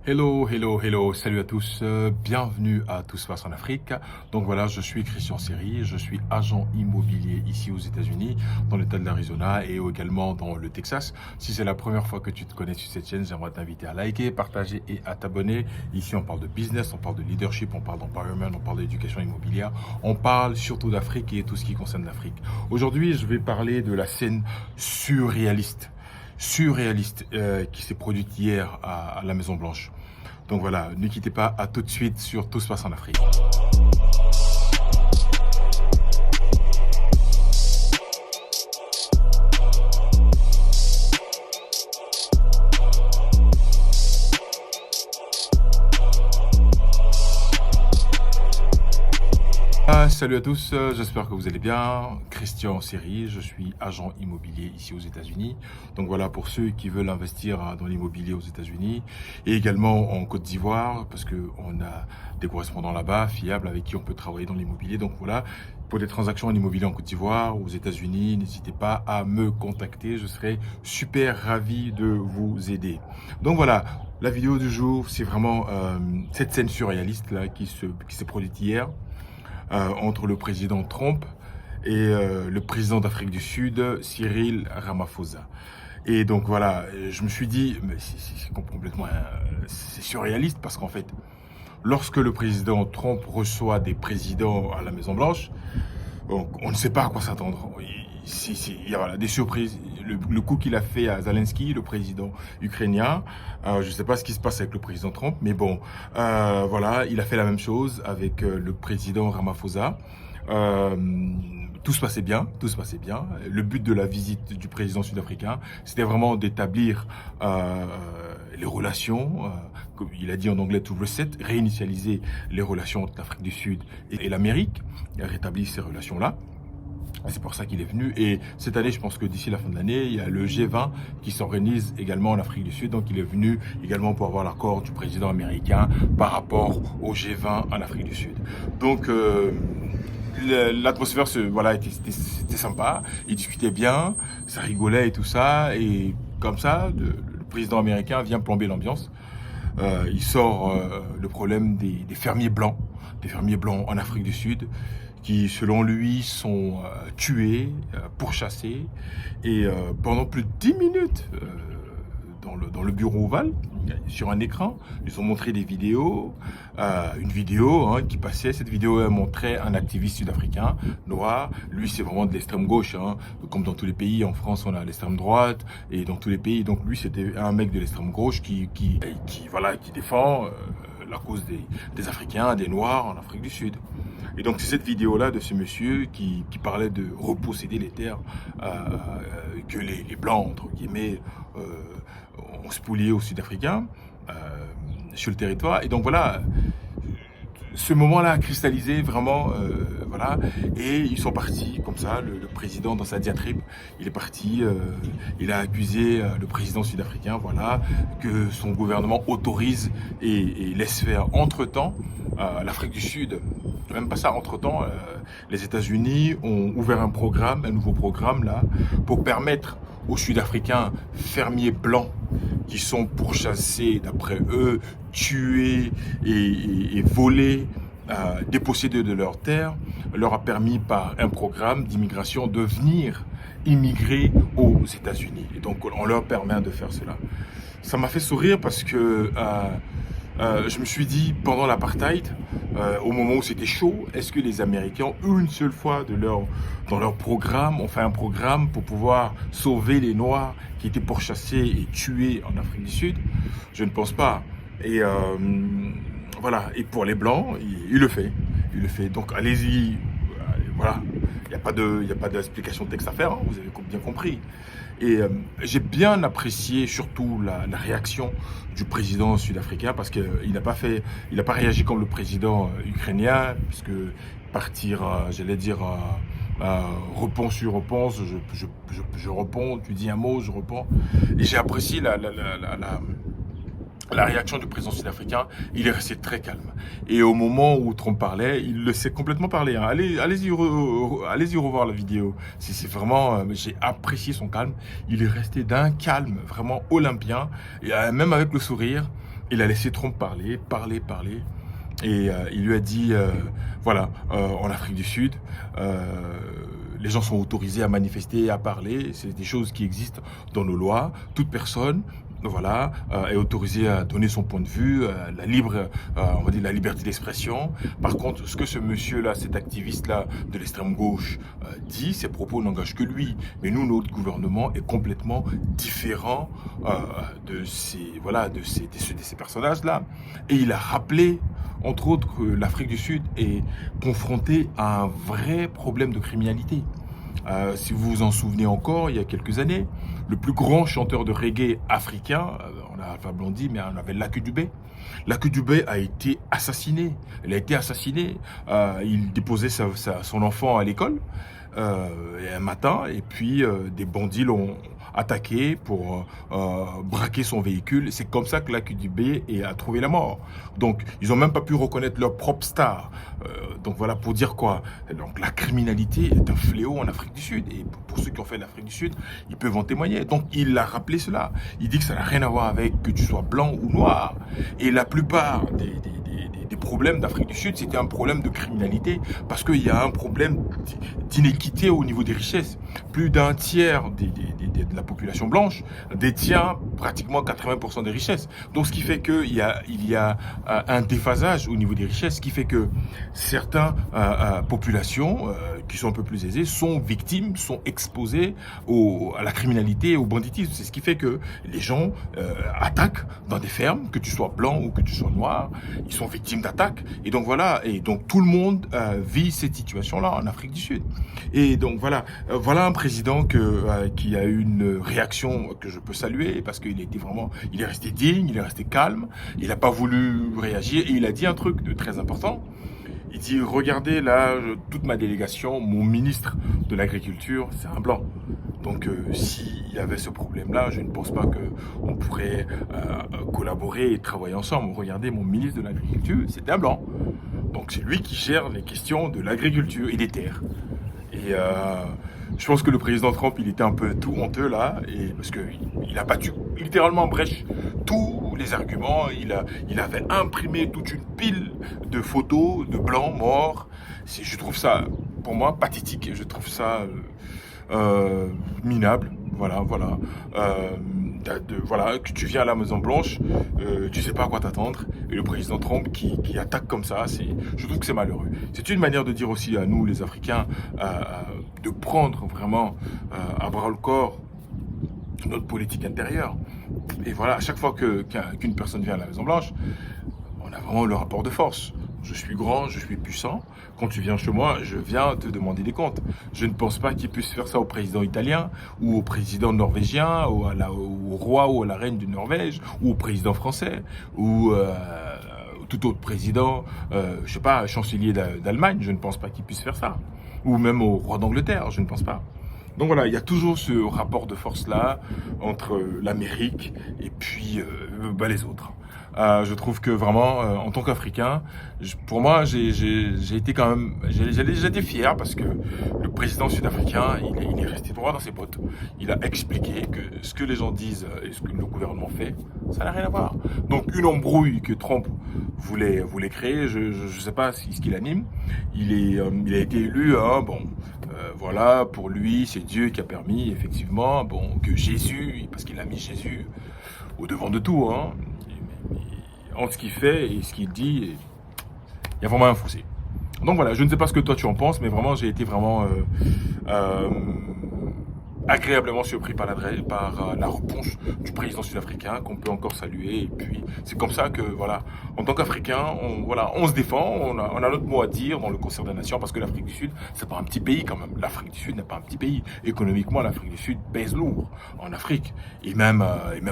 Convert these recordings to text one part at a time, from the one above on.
Hello, hello, hello, salut à tous, bienvenue à Tout se passe en Afrique. Donc voilà, je suis Christian Seri, je suis agent immobilier ici aux États-Unis, dans l'État de l'Arizona et également dans le Texas. Si c'est la première fois que tu te connais sur cette chaîne, j'aimerais t'inviter à liker, partager et à t'abonner. Ici, on parle de business, on parle de leadership, on parle d'empowerment, on parle d'éducation immobilière, on parle surtout d'Afrique et tout ce qui concerne l'Afrique. Aujourd'hui, je vais parler de la scène surréaliste qui s'est produite hier à la Maison Blanche. Donc voilà, ne quittez pas, à tout de suite sur Tout se passe en Afrique. Salut à tous, j'espère que vous allez bien. Christian Seri, je suis agent immobilier ici aux États-Unis. Donc voilà, pour ceux qui veulent investir dans l'immobilier aux États-Unis et également en Côte d'Ivoire, parce qu'on a des correspondants là-bas fiables avec qui on peut travailler dans l'immobilier. Donc voilà, pour des transactions en immobilier en Côte d'Ivoire, aux États-Unis, n'hésitez pas à me contacter. Je serai super ravi de vous aider. Donc voilà, la vidéo du jour, c'est vraiment cette scène surréaliste là qui s'est produite hier. Entre le président Trump et le président d'Afrique du Sud, Cyril Ramaphosa. Et donc voilà, je me suis dit, mais c'est complètement c'est surréaliste parce qu'en fait, lorsque le président Trump reçoit des présidents à la Maison Blanche, on ne sait pas à quoi s'attendre. Il y a voilà, des surprises. Le coup qu'il a fait à Zelensky, le président ukrainien, je ne sais pas ce qui se passe avec le président Trump, mais bon, voilà, il a fait la même chose avec le président Ramaphosa. Tout se passait bien, tout se passait bien. Le but de la visite du président sud-africain, c'était vraiment d'établir les relations, comme il a dit en anglais, to reset, réinitialiser les relations entre l'Afrique du Sud et l'Amérique, rétablir ces relations-là. C'est pour ça qu'il est venu. Et cette année, je pense que d'ici la fin de l'année, il y a le G20 qui s'organise également en Afrique du Sud. Donc, il est venu également pour avoir l'accord du président américain par rapport au G20 en Afrique du Sud. Donc, l'atmosphère, voilà, c'était sympa. Ils discutaient bien, ça rigolait et tout ça. Et comme ça, le président américain vient plomber l'ambiance. Il sort le problème des fermiers blancs en Afrique du Sud, qui, selon lui, sont tués, pourchassés, et pendant plus de 10 minutes, dans le bureau ovale, sur un écran, ils ont montré des vidéos, une vidéo qui passait. Cette vidéo montrait un activiste sud-africain, noir. Lui, c'est vraiment de l'extrême gauche, comme dans tous les pays. En France, on a l'extrême droite, et dans tous les pays. Donc lui, c'était un mec de l'extrême gauche qui défend la cause des Africains, des Noirs en Afrique du Sud. Et donc c'est cette vidéo-là de ce monsieur qui parlait de reposséder les terres que les Blancs, entre guillemets, ont spoliées aux Sud-Africains sur le territoire. Et donc voilà, ce moment-là a cristallisé vraiment, voilà, et ils sont partis comme ça. Le président, dans sa diatribe, il est parti, il a accusé le président sud-africain, voilà, que son gouvernement autorise et laisse faire. Entre-temps, l'Afrique du Sud, même pas ça, entre-temps, les États-Unis ont ouvert un nouveau programme là, pour permettre aux Sud-Africains fermiers blancs qui sont pourchassés, d'après eux, tués et volés, dépossédés de leurs terres, leur a permis par un programme d'immigration de venir immigrer aux États-Unis. Et donc on leur permet de faire cela. Ça m'a fait sourire parce que je me suis dit, pendant l'apartheid, au moment où c'était chaud, est-ce que les Américains, une seule fois dans leur programme, ont fait un programme pour pouvoir sauver les Noirs qui étaient pourchassés et tués en Afrique du Sud? Je ne pense pas. Et voilà. Et pour les Blancs, il le fait. Il le fait. Donc allez-y. Voilà. Il n'y a pas d'explication de texte à faire. Vous avez bien compris. Et j'ai bien apprécié surtout la réaction du président sud-africain parce qu'il n'a pas réagi comme le président ukrainien, puisque partir, j'allais dire, réponds sur réponse, je réponds, tu dis un mot, je réponds. Et j'ai apprécié la réaction du président sud-africain. Il est resté très calme. Et au moment où Trump parlait, il le sait complètement parler. Allez-y revoir la vidéo. C'est vraiment, j'ai apprécié son calme. Il est resté d'un calme vraiment olympien, et même avec le sourire. Il a laissé Trump parler. Et il lui a dit, voilà, en Afrique du Sud, les gens sont autorisés à manifester, à parler. C'est des choses qui existent dans nos lois. Toute personne, voilà, est autorisée à donner son point de vue, la libre, on va dire la liberté d'expression. Par contre, ce que ce monsieur-là, cet activiste-là de l'extrême gauche dit, ses propos n'engagent que lui. Mais nous, notre gouvernement est complètement différent de ces personnages-là. Et il a rappelé, entre autres, que l'Afrique du Sud est confrontée à un vrai problème de criminalité. Si vous vous en souvenez encore, il y a quelques années, le plus grand chanteur de reggae africain, on a Alpha Blondy, mais on avait Lucky Dubé. Lucky Dubé a été assassiné. Elle a été assassinée. Il déposait son enfant à l'école un matin, et puis des bandits l'ont attaqué pour braquer son véhicule. C'est comme ça que Lucky Dubé a trouvé la mort. Donc, ils n'ont même pas pu reconnaître leur propre star. Donc voilà, pour dire quoi. Donc la criminalité est un fléau en Afrique du Sud. Et pour ceux qui ont fait l'Afrique du Sud, ils peuvent en témoigner. Donc il a rappelé cela. Il dit que ça n'a rien à voir avec que tu sois blanc ou noir. Et la plupart des problèmes d'Afrique du Sud, c'était un problème de criminalité. Parce qu'il y a un problème d'inéquité au niveau des richesses. Plus d'un tiers de la population blanche détient pratiquement 80% des richesses. Donc ce qui fait qu'il y a un déphasage au niveau des richesses, ce qui fait que certaines populations qui sont un peu plus aisées sont victimes, sont exposées à la criminalité et au banditisme. C'est ce qui fait que les gens attaquent dans des fermes, que tu sois blanc ou que tu sois noir, ils sont victimes d'attaques. Et donc voilà, et donc tout le monde vit cette situation-là en Afrique du Sud. Et donc voilà, voilà un président qui a eu une réaction que je peux saluer parce qu'il était vraiment, il est resté digne, il est resté calme, il n'a pas voulu réagir et il a dit un truc de très important. Il dit, regardez là, toute ma délégation, mon ministre de l'Agriculture, c'est un blanc. Donc s'il y avait ce problème-là, je ne pense pas qu'on pourrait collaborer et travailler ensemble. Regardez, mon ministre de l'Agriculture, c'est un blanc. Donc c'est lui qui gère les questions de l'agriculture et des terres. Et je pense que le président Trump, il était un peu tout honteux là, parce qu'il a battu littéralement en brèche tous les arguments. Il avait imprimé toute une pile de photos de blancs morts. Je trouve ça, pour moi, pathétique. Je trouve ça minable. Voilà. Voilà, que tu viens à la Maison Blanche, tu sais pas à quoi t'attendre, et le président Trump qui attaque comme ça, je trouve que c'est malheureux. C'est une manière de dire aussi à nous, les Africains, de prendre vraiment à bras le corps notre politique intérieure. Et voilà, à chaque fois qu'une personne vient à la Maison Blanche, on a vraiment le rapport de force. Je suis grand, je suis puissant. Quand tu viens chez moi, je viens te demander des comptes. Je ne pense pas qu'il puisse faire ça au président italien, ou au président norvégien, ou au roi ou à la reine de Norvège, ou au président français, ou tout autre président, je sais pas, chancelier d'Allemagne. Je ne pense pas qu'il puisse faire ça. Ou même au roi d'Angleterre, je ne pense pas. Donc voilà, il y a toujours ce rapport de force-là entre l'Amérique et puis les autres. Je trouve que vraiment, en tant qu'Africain, pour moi, j'ai été quand même, j'ai déjà été fier parce que le président sud-africain, il est resté droit dans ses bottes. Il a expliqué que ce que les gens disent et ce que le gouvernement fait, ça n'a rien à voir. Donc une embrouille que Trump voulait créer, je ne sais pas ce qu'il anime. Il a été élu, hein, bon. Voilà, pour lui, c'est Dieu qui a permis, effectivement, que Jésus, parce qu'il a mis Jésus au devant de tout, hein, entre ce qu'il fait et ce qu'il dit, il y a vraiment un fossé. Donc voilà, je ne sais pas ce que toi tu en penses, mais vraiment, j'ai été vraiment agréablement surpris par la réponse du président sud-africain qu'on peut encore saluer. Et puis c'est comme ça que voilà, en tant qu'Africain, on se défend, on a notre mot à dire dans le concert des nations parce que l'Afrique du Sud, c'est pas un petit pays quand même. L'Afrique du Sud n'est pas un petit pays. Économiquement, l'Afrique du Sud pèse lourd en Afrique et même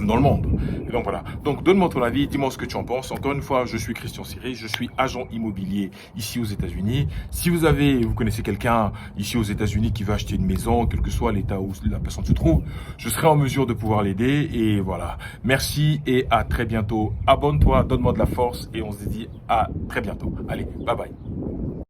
dans le monde. Et donc voilà. Donc donne-moi ton avis, dis-moi ce que tu en penses. Encore une fois, je suis Christian Siré, je suis agent immobilier ici aux États-Unis. Si vous connaissez quelqu'un ici aux États-Unis qui veut acheter une maison, quel que soit l'état où la personne se trouve, je serai en mesure de pouvoir l'aider. Et voilà, merci et à très bientôt. Abonne-toi, donne-moi de la force et on se dit à très bientôt. Allez, bye bye.